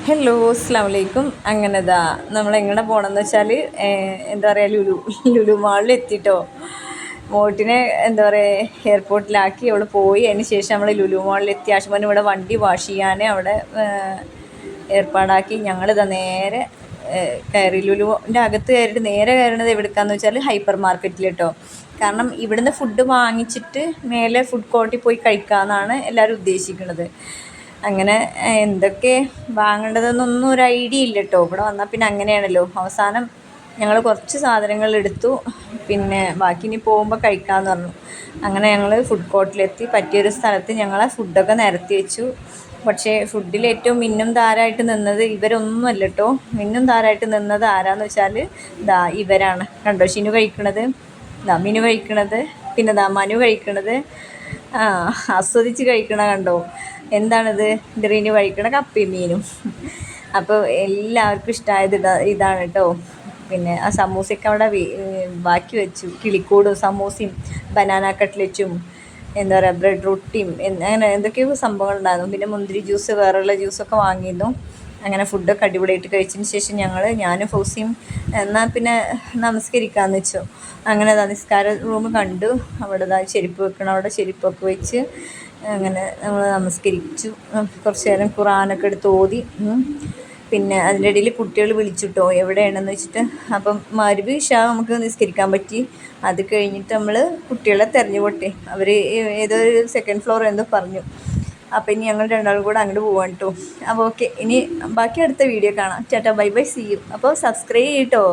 Hello അസ്സാം വലൈക്കും. അങ്ങനെ നമ്മളെങ്ങനെ പോകണമെന്ന് വെച്ചാൽ എന്താ പറയുക ലുലു മാളിൽ എത്തിയിട്ടോ. മോട്ടിനെ എന്താ പറയുക എയർപോർട്ടിലാക്കി അവൾ പോയി. അതിന് ശേഷം നമ്മൾ ലുലു മാളിലെത്തി. ആശുമാൻ ഇവിടെ വണ്ടി വാഷ് ചെയ്യാൻ അവിടെ ഏർപ്പാടാക്കി. ഞങ്ങളിതാ നേരെ കയറി. ലുലുവിൻ്റെ അകത്ത് കയറിയിട്ട് നേരെ കയറുന്നത് എവിടേക്കാന്ന് വെച്ചാൽ ഹൈപ്പർ മാർക്കറ്റിൽ കേട്ടോ. കാരണം ഇവിടുന്ന് ഫുഡ് വാങ്ങിച്ചിട്ട് മേലെ ഫുഡ് കോർട്ടിൽ പോയി കഴിക്കാമെന്നാണ് എല്ലാവരും ഉദ്ദേശിക്കുന്നത്. അങ്ങനെ എന്തൊക്കെ വാങ്ങേണ്ടതെന്നൊന്നും ഒരു ഐഡിയ ഇല്ല കേട്ടോ. ഇവിടെ വന്നാൽ പിന്നെ അങ്ങനെയാണല്ലോ. അവസാനം ഞങ്ങൾ കുറച്ച് സാധനങ്ങൾ എടുത്തു. പിന്നെ ബാക്കി ഇനി പോകുമ്പോൾ കഴിക്കാമെന്ന് പറഞ്ഞു. അങ്ങനെ ഞങ്ങൾ ഫുഡ് കോർട്ടിലെത്തി. പറ്റിയൊരു സ്ഥലത്ത് ഞങ്ങളെ ഫുഡൊക്കെ നിരത്തി വെച്ചു. പക്ഷേ ഫുഡിൽ ഏറ്റവും മിന്നും താരമായിട്ട് നിന്നത് ഇവരൊന്നുമല്ല കേട്ടോ. മിന്നും താരമായിട്ട് നിന്നത് ആരാന്ന് വെച്ചാൽ ഇവരാണ്. കണ്ടോ ഷിനു കഴിക്കണത്, മിനു കഴിക്കണത്, പിന്നെ മനു കഴിക്കണത്. ആസ്വദിച്ച് കഴിക്കണ കണ്ടോ. എന്താണിത്? ഡ്രീന് കഴിക്കണ കപ്പയും മീനും. അപ്പോൾ എല്ലാവർക്കും ഇഷ്ടമായത് ഇതാണ് കേട്ടോ. പിന്നെ ആ സമൂസയൊക്കെ അവിടെ ബാക്കി വെച്ചു. കിളിക്കൂടും സമൂസയും ബനാന കട്ട്ലറ്റും എന്താ പറയുക ബ്രെഡ് റൊട്ടിയും അങ്ങനെ എന്തൊക്കെയോ സംഭവങ്ങളുണ്ടായിരുന്നു. പിന്നെ മുന്തിരി ജ്യൂസ്, വേറെയുള്ള ജ്യൂസൊക്കെ വാങ്ങിയിരുന്നു. അങ്ങനെ ഫുഡൊക്കെ അടിപൊളിയായിട്ട് കഴിച്ചതിന് ശേഷം ഞാനും ഫൗസിയും എന്നാൽ പിന്നെ നമസ്കരിക്കാമെന്ന് വെച്ചു. അങ്ങനെ നിസ്കാര റൂം കണ്ടു. അവിടെ ചെരുപ്പ് വെക്കണം, അവിടെ ചെരുപ്പൊക്കെ വെച്ച് അങ്ങനെ നമ്മൾ നമസ്കരിച്ചു. കുറച്ച് നേരം ഖുർആനൊക്കെ എടുത്ത് ഓതി. പിന്നെ അതിൻ്റെ ഇടയിൽ കുട്ടികൾ വിളിച്ചിട്ടോ എവിടെയാണെന്ന് വെച്ചിട്ട്. അപ്പം മഗ്‌രിബ് ഇശാ നമുക്ക് നിസ്കരിക്കാൻ പറ്റി. അത് കഴിഞ്ഞിട്ട് നമ്മൾ കുട്ടികളെ തിരഞ്ഞു പോട്ടെ. അവർ ഏതോ ഒരു സെക്കൻഡ് ഫ്ലോർ എന്തോ പറഞ്ഞു. അപ്പോൾ ഇനി ഞങ്ങൾ രണ്ടാളും കൂടെ അങ്ങോട്ട് പോവാൻ കേട്ടോ. അപ്പോൾ ഓക്കെ, ഇനി ബാക്കി അടുത്ത വീഡിയോ കാണാം. Tata bye bye, see you. അപ്പോൾ സബ്സ്ക്രൈബ് ചെയ്യട്ടോ.